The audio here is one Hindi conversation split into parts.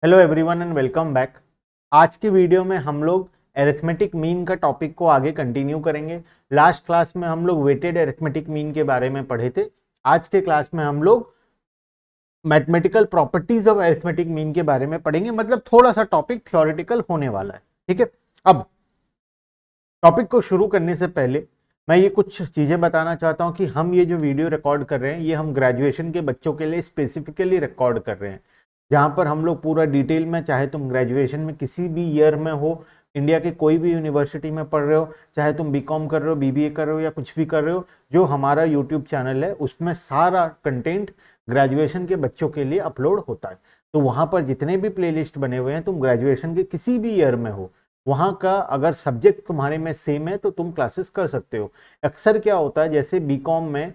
Hello everyone and welcome back. आज की वीडियो में हम लोग एरिथमेटिक मीन का टॉपिक को आगे कंटिन्यू करेंगे। लास्ट क्लास में हम लोग वेटेड एरिथमेटिक मीन के बारे में पढ़े थे। आज के क्लास में हम लोग mathematical properties of arithmetic mean के बारे में पढ़ेंगे, मतलब थोड़ा सा टॉपिक थ्योरेटिकल होने वाला है। ठीक है, अब टॉपिक को शुरू करने से पहले मैं ये कुछ चीज़ें बताना चाहता हूँ कि हम ये जो वीडियो रिकॉर्ड कर रहे हैं ये हम ग्रेजुएशन के बच्चों के लिए स्पेसिफिकली रिकॉर्ड कर रहे हैं, जहाँ पर हम लोग पूरा डिटेल में, चाहे तुम ग्रेजुएशन में किसी भी ईयर में हो, इंडिया के कोई भी यूनिवर्सिटी में पढ़ रहे हो, चाहे तुम बीकॉम कर रहे हो, बीबीए कर रहे हो या कुछ भी कर रहे हो, जो हमारा यूट्यूब चैनल है उसमें सारा कंटेंट ग्रेजुएशन के बच्चों के लिए अपलोड होता है। तो वहाँ पर जितने भी प्लेलिस्ट बने हुए हैं, तुम ग्रेजुएशन के किसी भी ईयर में हो, वहाँ का अगर सब्जेक्ट तुम्हारे में सेम है तो तुम क्लासेस कर सकते हो। अक्सर क्या होता है, जैसे बीकॉम में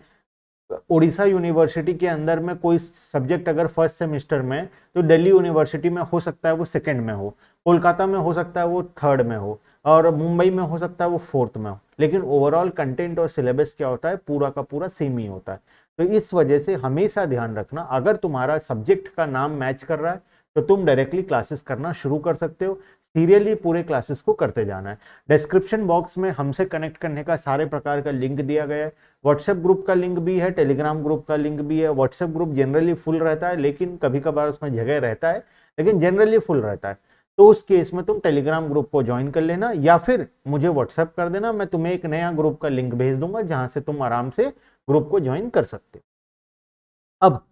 उड़ीसा यूनिवर्सिटी के अंदर में कोई सब्जेक्ट अगर फर्स्ट सेमेस्टर में, तो दिल्ली यूनिवर्सिटी में हो सकता है वो सेकंड में हो, कोलकाता में हो सकता है वो थर्ड में हो, और मुंबई में हो सकता है वो फोर्थ में हो, लेकिन ओवरऑल कंटेंट और सिलेबस क्या होता है, पूरा का पूरा सेम ही होता है। तो इस वजह से हमेशा ध्यान रखना, अगर तुम्हारा सब्जेक्ट का नाम मैच कर रहा है तो तुम डायरेक्टली क्लासेस करना शुरू कर सकते हो। सीरियली पूरे क्लासेस को करते जाना है। डिस्क्रिप्शन बॉक्स में हमसे कनेक्ट करने का सारे प्रकार का लिंक दिया गया है। व्हाट्सएप ग्रुप का लिंक भी है, टेलीग्राम ग्रुप का लिंक भी है। व्हाट्सएप ग्रुप जनरली फुल रहता है, लेकिन कभी कभार उसमें जगह रहता है, लेकिन जनरली फुल रहता है। तो उस केस में तुम टेलीग्राम ग्रुप को ज्वाइन कर लेना, या फिर मुझे व्हाट्सएप कर देना, मैं तुम्हें एक नया ग्रुप का लिंक भेज दूंगा जहां से तुम आराम से ग्रुप को ज्वाइन कर सकते हो। अब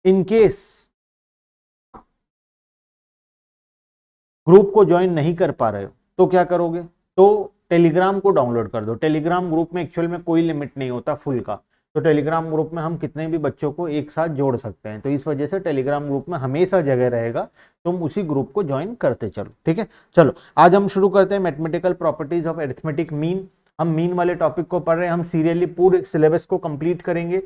इन केस ग्रुप को ज्वाइन नहीं कर पा रहे हो तो क्या करोगे, तो टेलीग्राम को डाउनलोड कर दो। टेलीग्राम ग्रुप में एक्चुअल में कोई लिमिट नहीं होता फुल का, तो टेलीग्राम ग्रुप में हम कितने भी बच्चों को एक साथ जोड़ सकते हैं। तो इस वजह से टेलीग्राम ग्रुप में हमेशा जगह रहेगा, तुम उसी ग्रुप को ज्वाइन करते चलो। ठीक है, चलो आज हम शुरू करते हैं mathematical properties of arithmetic mean. हम मीन वाले टॉपिक को पढ़ रहे हैं, हम सीरियली पूरे सिलेबस को कंप्लीट करेंगे।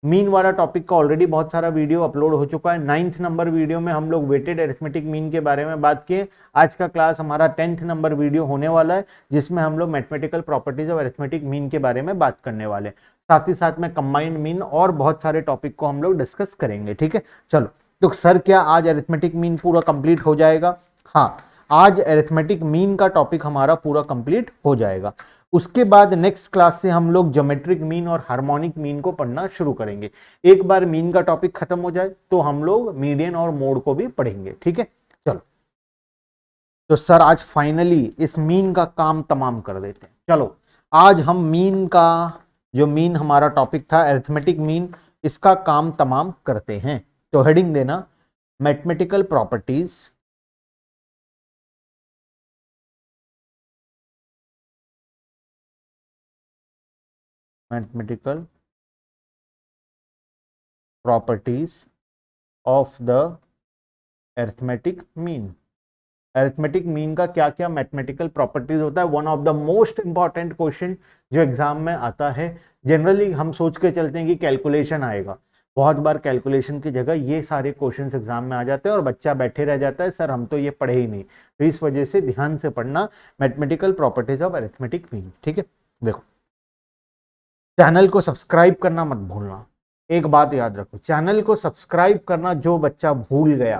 मीन वाला टॉपिक का ऑलरेडी बहुत सारा वीडियो अपलोड हो चुका है। 9th नंबर वीडियो में हम लोग वेटेड अरिथमेटिक मीन के बारे में बात किए। आज का क्लास हमारा 10th नंबर वीडियो होने वाला है, जिसमें हम लोग mathematical properties of arithmetic mean के बारे में बात करने वाले हैं। साथ ही साथ में कंबाइंड मीन और बहुत सारे टॉपिक को हम लोग डिस्कस करेंगे। ठीक है, चलो। तो सर क्या आज अरिथमेटिक मीन पूरा कंप्लीट हो जाएगा? हाँ, आज अरिथमेटिक मीन का टॉपिक हमारा पूरा कंप्लीट हो जाएगा। उसके बाद नेक्स्ट क्लास से हम लोग ज्योमेट्रिक मीन और हार्मोनिक मीन को पढ़ना शुरू करेंगे। एक बार मीन का टॉपिक खत्म हो जाए तो हम लोग मीडियन और मोड को भी पढ़ेंगे। ठीक है, चलो। तो सर आज फाइनली इस मीन का काम तमाम कर देते हैं। चलो, आज हम मीन का, जो मीन हमारा टॉपिक था अरिथमेटिक मीन, इसका काम तमाम करते हैं। तो हेडिंग देना, mathematical properties mathematical properties of the arithmetic mean. Arithmetic mean का क्या क्या मैथमेटिकल प्रॉपर्टीज होता है, one of the most important question जो एग्जाम में आता है। जनरली हम सोच के चलते हैं कि कैलकुलेशन आएगा, बहुत बार कैलकुलेशन की जगह ये सारे क्वेश्चंस एग्जाम में आ जाते हैं और बच्चा बैठे रह जाता है, सर हम तो ये पढ़े ही नहीं। तो इस वजह से ध्यान से पढ़ना mathematical properties of arithmetic mean. ठीक है, देखो, चैनल को सब्सक्राइब करना मत भूलना। एक बात याद रखो, चैनल को सब्सक्राइब करना जो बच्चा भूल गया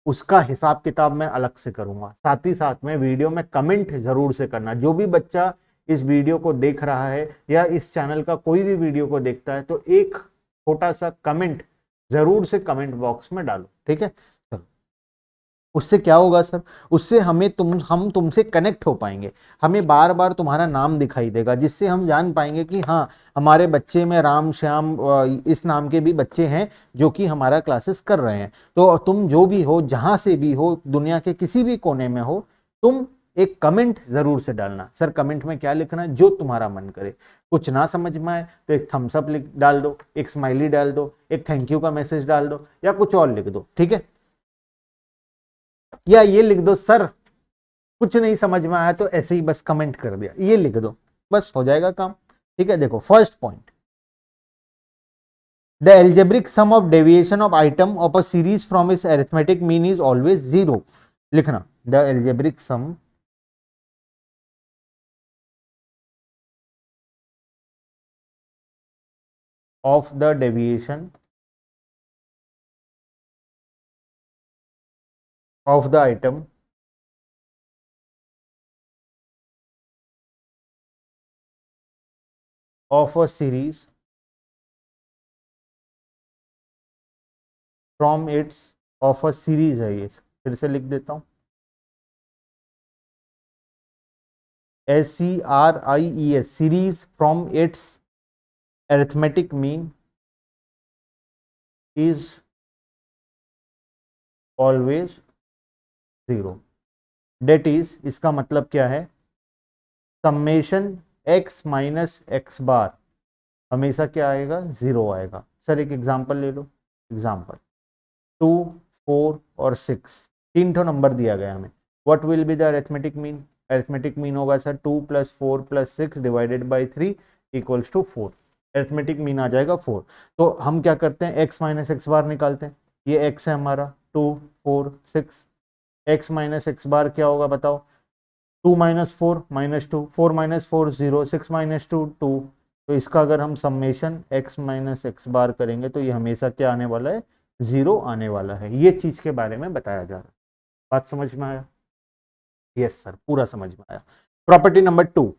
उसका हिसाब किताब मैं अलग से करूंगा। साथ ही साथ में वीडियो में कमेंट जरूर से करना। जो भी बच्चा इस वीडियो को देख रहा है या इस चैनल का कोई भी वीडियो को देखता है, तो एक छोटा सा कमेंट जरूर से कमेंट बॉक्स में डालो। ठीक है, चलो। उससे क्या होगा सर, उससे हम तुमसे कनेक्ट हो पाएंगे। हमें बार बार तुम्हारा नाम दिखाई देगा, जिससे हम जान पाएंगे कि हाँ, हमारे बच्चे में राम श्याम इस नाम के भी बच्चे हैं जो कि हमारा क्लासेस कर रहे हैं। तो तुम जो भी हो, जहां से भी हो, दुनिया के किसी भी कोने में हो, तुम एक कमेंट जरूर से डालना। सर कमेंट में क्या लिखना है, जो तुम्हारा मन करे। कुछ ना समझ में आए तो एक थम्स अप डाल दो, एक स्माइली डाल दो, एक थैंक यू का मैसेज डाल दो, या कुछ और लिख दो। ठीक है, या ये लिख दो, सर कुछ नहीं समझ में आया तो ऐसे ही बस कमेंट कर दिया, ये लिख दो, बस हो जाएगा काम। ठीक है, देखो first point, the algebraic sum of deviation of item of a series from its arithmetic mean is always zero. लिखना, the algebraic sum of the deviation of the item of a series from its, of a series है ये, फिर से लिख देता हूं, SCRIES, series from its arithmetic mean is always zero. That is, इसका मतलब क्या है, summation x minus x bar हमेशा क्या आएगा, जीरो आएगा। सर एक एग्जांपल ले लो, एग्जांपल 2, 4 और 6, तीन ठो नंबर दिया गया हमें। What will be the arithmetic mean, arithmetic mean होगा sir 2 + 4 + 6 divided by 3 equals to 4, arithmetic mean आ जाएगा 4। तो हम क्या करते हैं, x माइनस एक्स बार निकालते हैं, ये x है हमारा 2, 4, 6, x माइनस एक्स बार क्या होगा बताओ, 2 - 4 -2, 4 - 4 0, 6 - 2 2। तो इसका अगर हम समेशन x माइनस एक्स बार करेंगे तो ये हमेशा क्या आने वाला है, जीरो आने वाला है। ये चीज के बारे में बताया जा रहा है। बात समझ में आया? यस सर, पूरा समझ में आया। प्रॉपर्टी नंबर 2,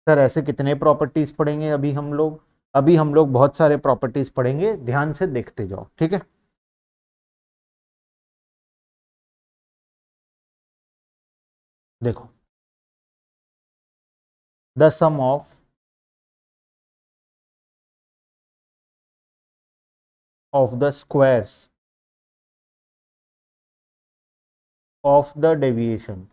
सर ऐसे कितने प्रॉपर्टीज पढ़ेंगे अभी हम लोग, अभी हम लोग बहुत सारे प्रॉपर्टीज पढ़ेंगे, ध्यान से देखते जाओ, ठीक है। देखो, the sum of the squares of the deviation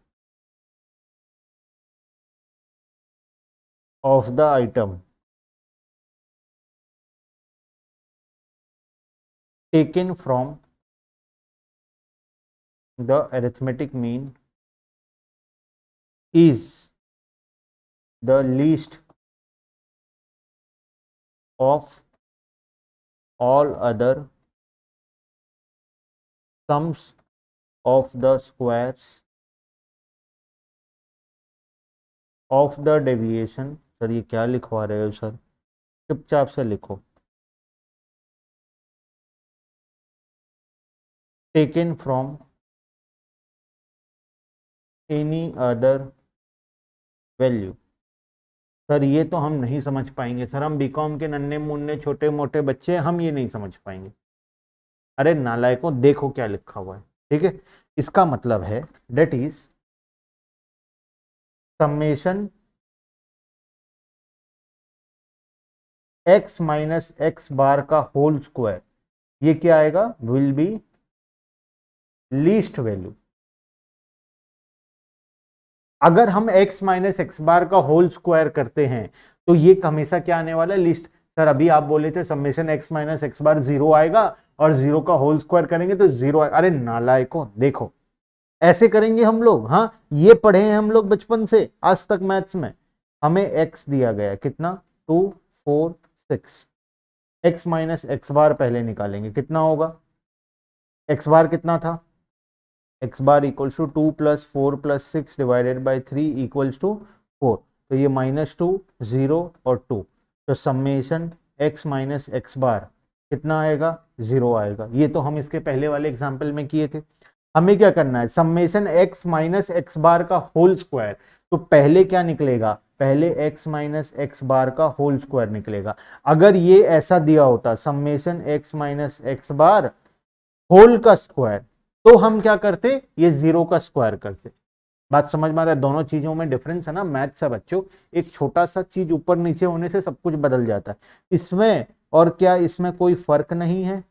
of the item taken from the arithmetic mean is the least of all other sums of the squares of the deviation। Sir ये क्या लिखवा रहे हो सर, चुपचाप से लिखो, taken from any other value। Sir ये तो हम नहीं समझ पाएंगे सर, हम बीकॉम के नन्हे मुन्ने छोटे मोटे बच्चे, हम ये नहीं समझ पाएंगे। अरे नालायकों, देखो क्या लिखा हुआ है, ठीक है। इसका मतलब है that is summation x minus x bar का होल स्क्वायर, ये क्या आएगा, विल बी लीस्ट वैल्यू। अगर हम x माइनस एक्स बार का होल स्क्वायर करते हैं तो ये हमेशा क्या आने वाला है, लिस्ट। सर अभी आप बोले थे समेशन x माइनस एक्स बार जीरो आएगा और जीरो का होल स्क्वायर करेंगे तो जीरो आएगा। अरे नालायकों, देखो ऐसे करेंगे हम लोग, हाँ ये पढ़े हैं हम लोग बचपन से आज तक मैथ्स में। हमें x दिया गया कितना, 2, 4, 6, x माइनस एक्स बार पहले निकालेंगे, कितना होगा, एक्स बार कितना था, x bar equals to 2 + 4 + 6 divided by 3 equals to 4। तो ये -2, 0 और 2, तो summation x minus x bar कितना आएगा, जीरो आएगा। ये तो हम इसके पहले वाले एग्जाम्पल में किए थे। हमें क्या करना है, summation x minus x bar का होल स्क्वायर। तो पहले क्या निकलेगा, पहले x माइनस एक्स बार का होल स्क्वायर निकलेगा। अगर ये ऐसा दिया होता summation x minus x bar whole का स्क्वायर, तो हम क्या करते, ये जीरो का स्क्वायर करते। बात समझ में आ रहा है? दोनों चीजों में डिफरेंस है ना मैथ से बच्चों, एक छोटा सा चीज ऊपर नीचे होने से सब कुछ बदल जाता है। इसमें और क्या, इसमें कोई फर्क नहीं है।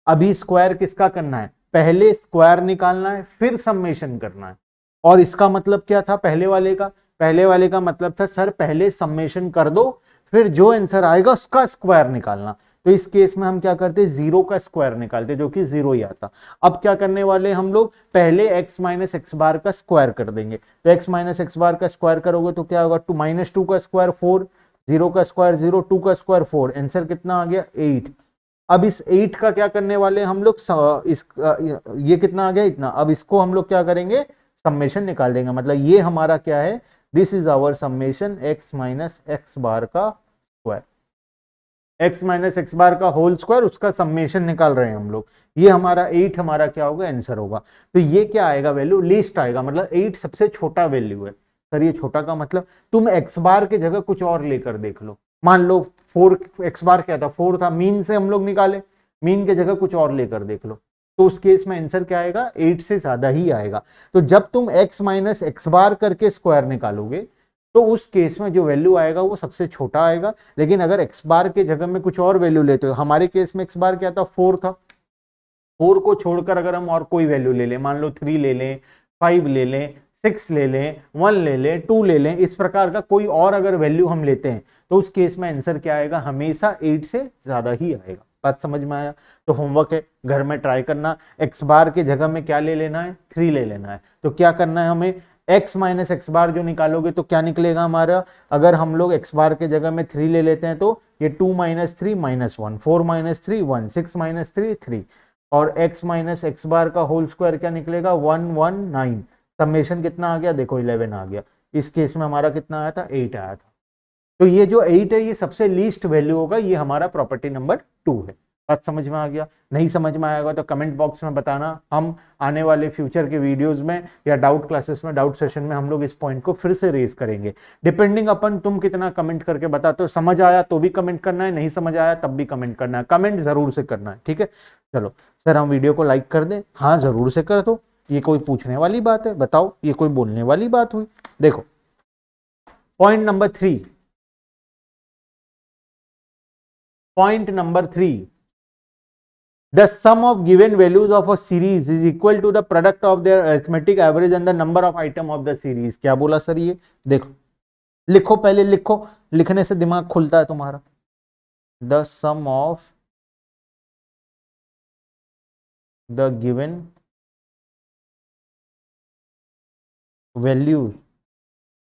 अभी स्क्वायर किसका करना है, पहले स्क्वायर निकालना है फिर समेशन करना है। और इसका मतलब क्या था पहले वाले का, पहले वाले का मतलब था सर पहले समेशन कर दो फिर जो आंसर आएगा उसका स्क्वायर निकालना। तो इस केस में हम क्या करते, जीरो का स्क्वायर निकालते जो कि जीरो ही आता। अब क्या करने वाले हम लोग, पहले x माइनस एक्स बार का स्क्वायर कर देंगे। तो x माइनस एक्स बार का स्क्वायर करोगे तो क्या होगा, -2 का स्क्वायर 4, 0 का स्क्वायर 0, 2 का स्क्वायर 4, आंसर कितना आ गया 8। अब इस 8 का क्या करने वाले हम लोग, ये कितना आ गया इतना, अब इसको हम लोग क्या करेंगे, समेशन निकाल देंगे। मतलब ये हमारा क्या है, this is our summation x minus x bar का square. x minus x bar का होल स्क्वायर, उसका समेशन निकाल रहे हैं हम लोग। ये हमारा 8 हमारा क्या होगा, आंसर होगा। तो ये क्या आएगा, वैल्यू लीस्ट आएगा, मतलब 8 सबसे छोटा वैल्यू है। सर ये छोटा का मतलब तुम एक्स बार की जगह कुछ और लेकर देख लो। मान लो 4, एक्स बार क्या था, 4 था, मीन से हम लोग निकाले, मीन की जगह कुछ और लेकर देख लो, तो उस केस में आंसर क्या आएगा, 8 से ज्यादा ही आएगा। तो जब तुम x माइनस एक्स बार करके स्क्वायर निकालोगे तो उस केस में जो वैल्यू आएगा वो सबसे छोटा आएगा। लेकिन अगर एक्स बार के जगह में कुछ और वैल्यू लेते हो, हमारे केस में एक्स बार क्या था, 4 था, 4 को छोड़कर अगर हम और कोई वैल्यू ले लें, मान लो 3 ले लें, 5 ले लें, 6 ले लें, 1 ले लें, 2 ले लें, इस प्रकार का कोई और अगर वैल्यू हम लेते हैं तो उस केस में आंसर क्या आएगा, हमेशा 8 से ज्यादा ही आएगा। बात समझ में आया? तो होमवर्क है, घर में ट्राई करना। एक्स बार के जगह में क्या ले लेना है, 3 ले लेना है। तो क्या करना है हमें, x माइनस एक्स बार जो निकालोगे तो क्या निकलेगा हमारा, अगर हम लोग x बार के जगह में 3 ले लेते हैं तो ये 2 माइनस 3 माइनस 1, 4 माइनस 3 1, 6 माइनस 3 3, और x माइनस एक्स बार का होल स्क्वायर क्या निकलेगा, 119। समेशन कितना आ गया, देखो 11 आ गया। इस केस में हमारा कितना आया था, 8 आया था। तो ये जो 8 है ये सबसे लीस्ट वैल्यू होगा, ये हमारा प्रॉपर्टी नंबर 2 है। बात समझ में आ गया? नहीं समझ में आएगा तो कमेंट बॉक्स में बताना। हम आने वाले फ्यूचर के वीडियोस में या डाउट क्लासेस में, डाउट सेशन में हम लोग इस पॉइंट को फिर से रेज करेंगे, डिपेंडिंग अपन तुम कितना कमेंट करके बताते हो। समझ आया तो भी कमेंट करना है, नहीं समझ आया तब भी कमेंट करना है, कमेंट जरूर से करना है, ठीक है। चलो सर हम वीडियो को लाइक कर दें, हाँ जरूर से कर दो। ये कोई पूछने वाली बात है, बताओ, ये कोई बोलने वाली बात हुई? देखो point number 3, point number 3, the sum of given values of a series is equal to the product of their arithmetic average and the number of item of the series। क्या बोला सर ये? देखो लिखो, पहले लिखो, लिखने से दिमाग खुलता है तुम्हारा। the sum of the given values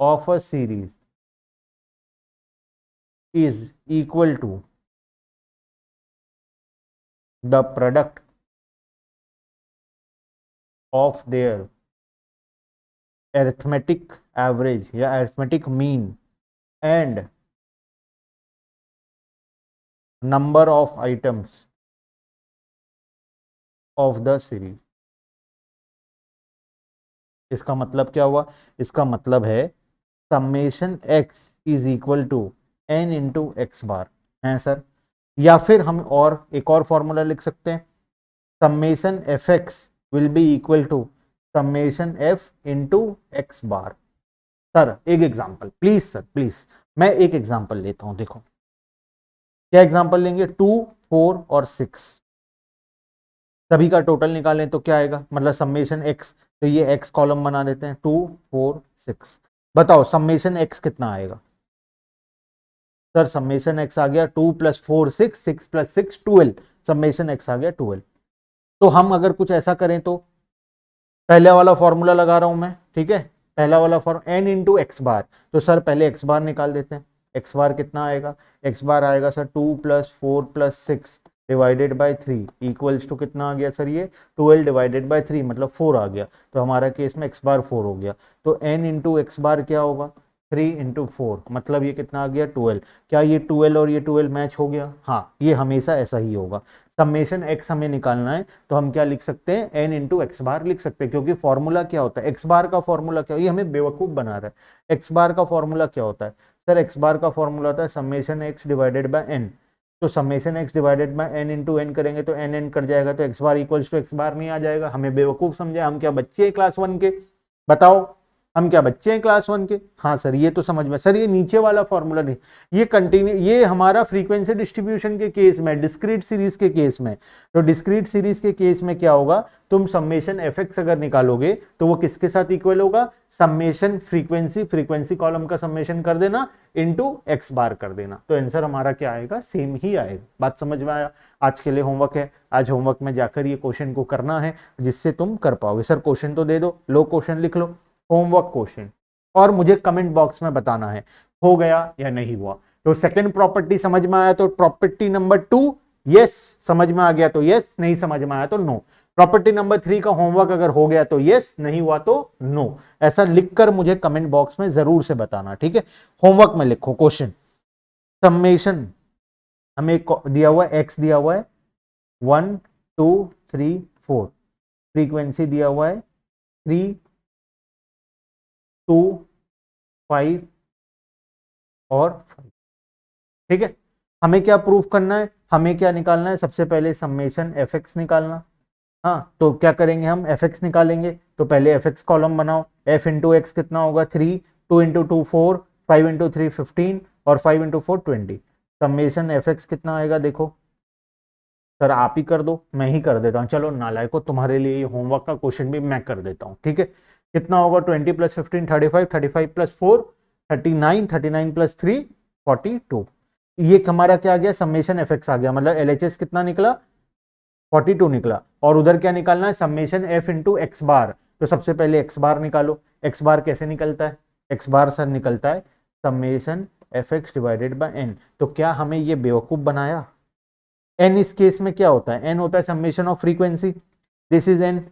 of a series is equal to the product of their arithmetic average या arithmetic mean and number of items of the series। इसका मतलब क्या हुआ? इसका मतलब है summation x is equal to n into x bar है सर। या फिर हम और एक और फॉर्मूला लिख सकते हैं, summation f x will be equal to summation f into x bar. Sir एक एग्जांपल प्लीज, सर प्लीज मैं एक एग्जांपल लेता हूं। देखो क्या एग्जांपल लेंगे, 2 4 और 6, सभी का टोटल निकालें तो क्या आएगा, मतलब समेशन एक्स, तो ये एक्स कॉलम बना देते हैं, 2 4 6। बताओ समेशन एक्स कितना आएगा? सर समेशन एक्स आ गया 2 + 4 6, 6 + 6 12, समेशन एक्स आ गया 12। तो हम अगर कुछ ऐसा करें तो पहले वाला फॉर्मूला लगा रहा हूं मैं, ठीक है, पहला वाला फॉर्म n इंटू एक्स बार, तो सर पहले एक्स बार निकाल देते हैं। एक्स बार कितना आएगा, एक्स बार आएगा sir 2 + 4 + 6 divided by 3 equals to कितना आ गया सर, ये 12 डिवाइडेड बाय 3 मतलब 4 आ गया। तो हमारा केस में एक्स बार 4 हो गया। तो n इंटू एक्स बार क्या होगा, 3 इंटू 4 मतलब ये कितना आ गया 12। क्या ये 12 और ये 12 मैच हो गया? हाँ, ये हमेशा ऐसा ही होगा। समेशन एक्स हमें निकालना है तो हम क्या लिख सकते हैं, n इंटू एक्स बार लिख सकते हैं, क्योंकि फॉर्मूला क्या होता है, एक्स बार का फॉर्मूला क्या, ये हमें बेवकूफ बना रहा है। एक्स बार का फॉर्मूला क्या होता है सर, एक्स बार का फॉर्मूला होता है summation X divided by N. तो summation X divided by N into N करेंगे तो एन एन कट जाएगा, तो X bar equals to X bar नहीं आ जाएगा। हमें बेवकूफ समझा, हम क्या बच्चे हैं क्लास 1 के? बताओ हम क्या बच्चे हैं क्लास 1 के? हाँ सर ये तो समझ में। सर ये नीचे वाला फॉर्मूला नहीं, ये कंटिन्यू, ये हमारा फ्रीक्वेंसी डिस्ट्रीब्यूशन के केस में, डिस्क्रीट सीरीज के केस में। तो डिस्क्रीट सीरीज के केस में क्या होगा, तुम समेशन एफ एक्स अगर निकालोगे तो वो किसके साथ इक्वल होगा, समेशन फ्रीक्वेंसी, फ्रीक्वेंसी कॉलम का समेशन कर देना इंटू एक्स बार कर देना, तो आंसर हमारा क्या आएगा, सेम ही आएगा। बात समझ में आया? आज के लिए होमवर्क है, आज होमवर्क में जाकर ये क्वेश्चन को करना है जिससे तुम कर पाओगे। सर क्वेश्चन तो दे दो, लो क्वेश्चन लिख लो, होमवर्क क्वेश्चन, और मुझे कमेंट बॉक्स में बताना है हो गया या नहीं हुआ। तो सेकंड प्रॉपर्टी समझ में आया तो प्रॉपर्टी नंबर 2 यस, समझ में आ गया तो यस, नहीं समझ में आया तो नो। प्रॉपर्टी नंबर 3 का होमवर्क अगर हो गया तो यस, नहीं हुआ तो नो। ऐसा लिखकर मुझे कमेंट बॉक्स में जरूर से बताना, ठीक है। होमवर्क में लिखो क्वेश्चन, समेशन हमें एक दिया हुआ है, एक्स दिया हुआ है 1 2 3 4, फ्रीक्वेंसी दिया हुआ है 3 2 5 और 5। ठीक है, हमें क्या प्रूफ करना है, हमें क्या निकालना है, सबसे पहले समेशन एफ एक्स निकालना। हाँ, तो क्या करेंगे, हम एफ एक्स निकालेंगे, तो पहले एफ एक्स कॉलम बनाओ, एफ इंटू एक्स कितना होगा 3, 2 इंटू 2 4, 5 इंटू 3 15 और 5 इंटू 4 20। समेशन एफ एक्स कितना आएगा देखो, सर आप ही कर दो, मैं ही कर देता हूँ, चलो नालायको, तुम्हारे लिए होमवर्क का क्वेश्चन भी मैं कर देता हूँ। ठीक है, कितना होगा 20 प्लस 15 35, 35 प्लस 4 39, 39 प्लस 3 42। ये हमारा क्या आ गया, समेशन एफ एक्स आ गया, मतलब एलएचएस कितना निकला 42 निकला। और उधर क्या निकालना है, समेशन एफ इंटू एक्स बार। तो सबसे पहले एक्स बार निकालो, एक्स बार कैसे निकलता है, एक्स बार सर निकलता है summation f x divided by N. तो क्या हमें ये बेवकूफ बनाया, एन इस केस में क्या होता है, एन होता है summation of frequency, this is an,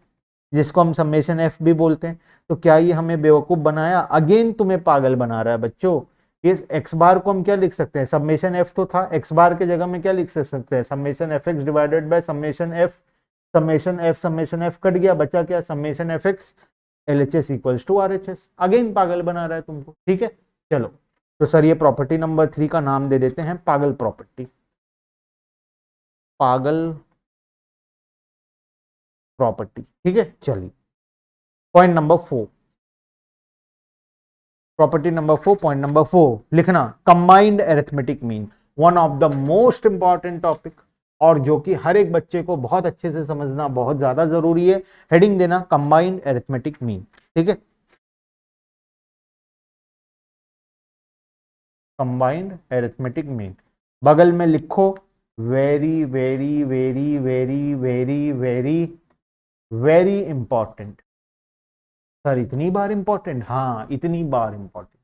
जिसको हम समेशन एफ भी बोलते हैं। तो क्या ये हमें बेवकूफ बनाया, अगेन तुम्हें पागल बना रहा है बच्चों। इस एक्स बार को हम क्या लिख सकते हैं, समेशन एफ तो था, एक्स बार के जगह में क्या लिख सकते हैं, summation f x divided by summation f, summation f cut गया, बचा क्या, summation f x LHS equals to RHS. Again पागल बना रहा है तुमको। ठीक है, चलो, तो सर ये प्रॉपर्टी नंबर 3 का नाम दे देते हैं पागल प्रॉपर्टी, पागल प्रॉपर्टी। ठीक है, चलिए point number 4, property number 4, point number 4 लिखना, combined arithmetic mean, one of the most important topic, और जो कि हर एक बच्चे को बहुत अच्छे से समझना बहुत ज्यादा जरूरी है। हेडिंग देना कंबाइंड अरिथमेटिक मीन। ठीक है, कंबाइंड अरिथमेटिक मीन, बगल में लिखो very very very very very very very important. Sir इतनी बार इंपॉर्टेंट, हाँ इतनी बार इंपॉर्टेंट।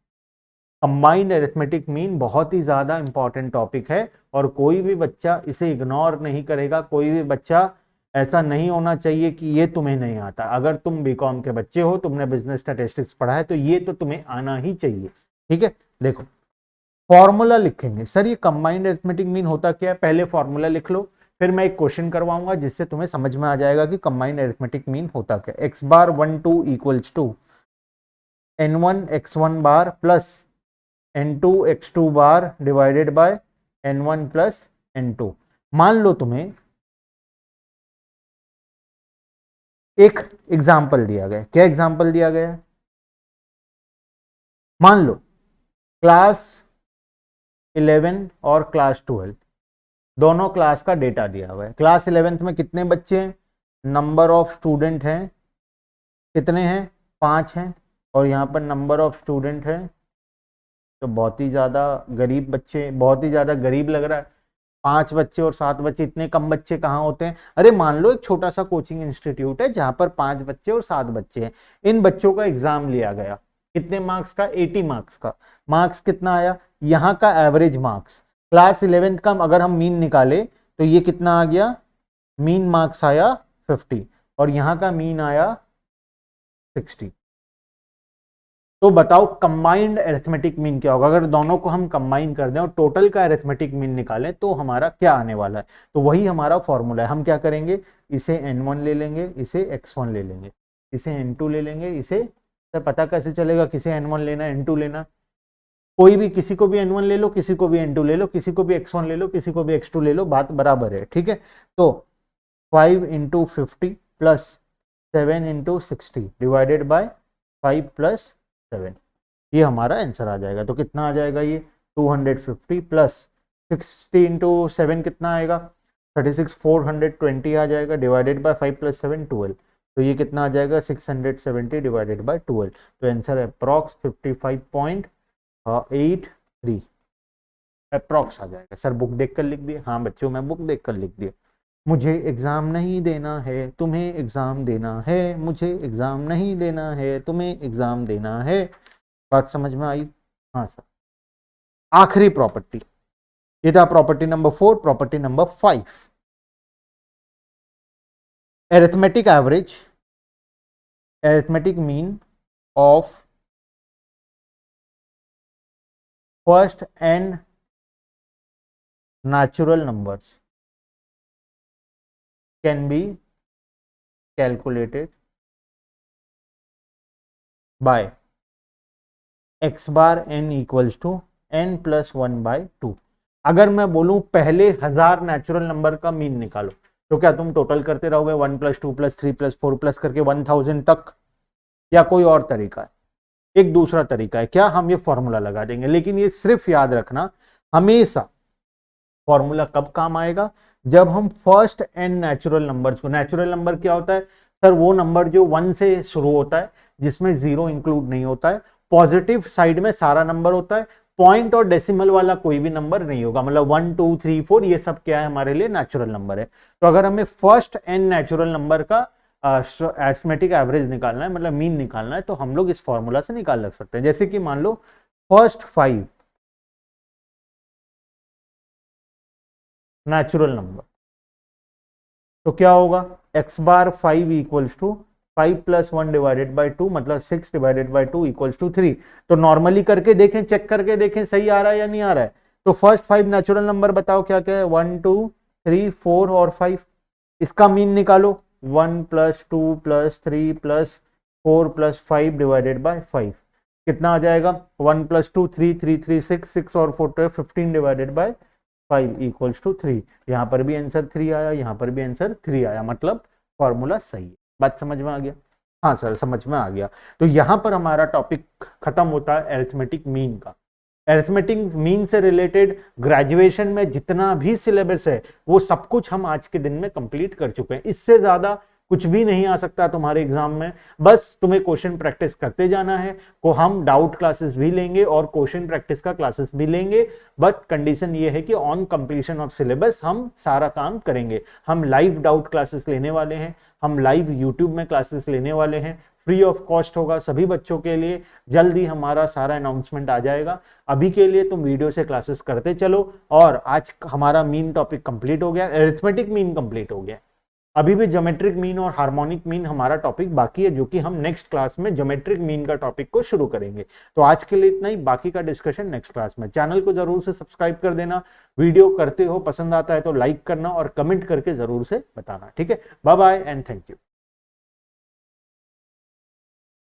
कंबाइंड अरिथमेटिक मीन बहुत ही ज्यादा इंपॉर्टेंट टॉपिक है, और कोई भी बच्चा इसे इग्नोर नहीं करेगा, कोई भी बच्चा ऐसा नहीं होना चाहिए कि ये तुम्हें नहीं आता। अगर तुम बीकॉम के बच्चे हो, तुमने बिजनेस स्टैटिस्टिक्स पढ़ा है, तो ये तो तुम्हें आना ही चाहिए। ठीक है, देखो फॉर्मूला लिखेंगे, सर ये कंबाइंड अरिथमेटिक मीन होता क्या है, पहले फॉर्मूला लिख लो, फिर मैं एक क्वेश्चन करवाऊंगा जिससे तुम्हें समझ में आ जाएगा कि कंबाइंड अरिथमेटिक मीन होता क्या। X bar 1 2 equals to n1 x1 bar plus n2 x2 bar divided by n1 plus n2। मान लो तुम्हें एक एग्जाम्पल दिया गया, क्या एग्जाम्पल दिया गया, मान लो क्लास 11 और क्लास 12 दोनों क्लास का डेटा दिया हुआ है। क्लास 11th में कितने बच्चे हैं, नंबर ऑफ स्टूडेंट हैं कितने हैं, 5 हैं, और यहाँ पर नंबर ऑफ स्टूडेंट है तो बहुत ही ज़्यादा गरीब बच्चे, बहुत ही ज़्यादा गरीब लग रहा है, 5 बच्चे और 7 बच्चे, इतने कम बच्चे कहाँ होते हैं। अरे मान लो एक छोटा सा कोचिंग इंस्टीट्यूट है जहाँ पर 5 बच्चे और 7 बच्चे हैं, इन बच्चों का एग्जाम लिया गया, कितने मार्क्स का, 80 मार्क्स का। मार्क्स कितना आया, यहाँ का एवरेज मार्क्स, क्लास 11th का अगर हम मीन निकाले तो ये कितना आ गया, मीन मार्क्स आया 50 और यहाँ का मीन आया 60। तो बताओ कंबाइंड अरिथमेटिक मीन क्या होगा, अगर दोनों को हम कंबाइन कर दें और टोटल का अरिथमेटिक मीन निकालें तो हमारा क्या आने वाला है। तो वही हमारा फॉर्मूला है, हम क्या करेंगे, इसे n1 ले लेंगे, इसे x1 ले लेंगे, इसे n2 ले लेंगे, इसे तो पता कैसे चलेगा किसे n1 लेना n2 लेना, कोई भी किसी को भी n1 ले लो, किसी को भी n2 ले लो, किसी को भी x1 ले लो, किसी को भी x2 ले लो, बात बराबर है। ठीक है, तो 5 into 50 plus 7 into 60 divided by 5 plus 7, ये हमारा आंसर आ जाएगा। तो कितना आ जाएगा ये 250 प्लस 60 इंटू 7 कितना आएगा 36, 420 आ जाएगा, डिवाइडेड बाय 5 प्लस 7 12, तो ये कितना आ जाएगा 670 डिवाइडेड बाय 12। तो आंसर अप्रॉक्स 55.83 अप्रॉक्स आ जाएगा। सर बुक देख कर लिख दिए, हाँ बच्चों मैं बुक देख कर लिख दिया। मुझे एग्जाम नहीं देना है, तुम्हें एग्जाम देना है, मुझे एग्जाम नहीं देना है, तुम्हें एग्जाम देना है। बात समझ में आई, हाँ सर। आखिरी प्रॉपर्टी, ये था property number 4, property number 5, arithmetic average, arithmetic mean of first and natural numbers can be calculated by x bar n equals to n plus 1/2। अगर मैं बोलूं पहले 1000 नेचुरल नंबर का मीन निकालो, तो क्या तुम टोटल करते रहोगे 1 + 2 + 3 + 4 प्लस करके 1000 तक, या कोई और तरीका है? एक दूसरा तरीका है क्या, हम ये फॉर्मूला लगा देंगे। लेकिन ये सिर्फ याद रखना, हमेशा फॉर्मूला कब काम आएगा, जब हम फर्स्ट एन नेचुरल नंबर्स को, नेचुरल नंबर क्या होता है सर, वो नंबर जो 1 से शुरू होता है जिसमें 0 इंक्लूड नहीं होता है, पॉजिटिव साइड में सारा नंबर होता है, पॉइंट और डेसिमल वाला कोई भी नंबर नहीं होगा, मतलब 1 2 3 4 ये सब क्या है हमारे लिए नेचुरल नंबर है। तो अगर हमें फर्स्ट एन नेचुरल नंबर का अरिथमेटिक एवरेज निकालना है, मतलब मीन निकालना है, तो हम लोग इस फॉर्मूला से निकाल लग सकते हैं। जैसे कि मान लो फर्स्ट 5 नेचुरल नंबर, तो क्या होगा x bar 5 equals to 5 + 1 divided by 2, मतलब 6 डिवाइडेड बाई 2 इक्वल्स टू 3। तो नॉर्मली करके देखें, चेक करके देखें सही आ रहा है या नहीं आ रहा है। तो फर्स्ट 5 नेचुरल नंबर बताओ क्या क्या है, 1 2 3 4 और 5। इसका मीन निकालो, 1 + 2 + 3 + 4 + 5 डिवाइडेड बाई 5 कितना आ जाएगा, 1 + 2 3 3 3 6 6 और 4 15 डिवाइडेड बाई 5 इक्वल्स टू 3। यहां पर भी आंसर 3 आया, यहां पर भी आंसर 3 आया, मतलब फॉर्मूला सही है। बात समझ में आ गया? हाँ सर समझ में आ गया। तो यहां पर हमारा टॉपिक खत्म होता है अरिथमेटिक मीन का। अरिथमेटिक मीन से रिलेटेड ग्रेजुएशन में जितना भी सिलेबस है वो सब कुछ हम आज के दिन में कंप्लीट कर चुके हैं। इससे ज्यादा कुछ भी नहीं आ सकता तुम्हारे एग्जाम में, बस तुम्हें क्वेश्चन प्रैक्टिस करते जाना है। को हम डाउट क्लासेस भी लेंगे और क्वेश्चन प्रैक्टिस का क्लासेस भी लेंगे, बट कंडीशन ये है कि ऑन कंप्लीशन ऑफ सिलेबस हम सारा काम करेंगे। हम लाइव डाउट क्लासेस लेने वाले हैं, हम लाइव यूट्यूब में क्लासेस लेने वाले हैं, फ्री ऑफ कॉस्ट होगा सभी बच्चों के लिए। जल्द ही हमारा सारा अनाउंसमेंट आ जाएगा। अभी के लिए तुम वीडियो से क्लासेस करते चलो। और आज हमारा मीन टॉपिक कंप्लीट हो गया, अरिथमेटिक मीन कंप्लीट हो गया। अभी भी ज्योमेट्रिक मीन और हार्मोनिक मीन हमारा टॉपिक बाकी है, जो कि हम नेक्स्ट क्लास में ज्योमेट्रिक मीन का टॉपिक को शुरू करेंगे। तो आज के लिए इतना ही, बाकी का डिस्कशन नेक्स्ट क्लास में। चैनल को जरूर से सब्सक्राइब कर देना, वीडियो करते हो पसंद आता है तो लाइक करना और कमेंट करके जरूर से बताना। ठीक है, bye bye and thank you.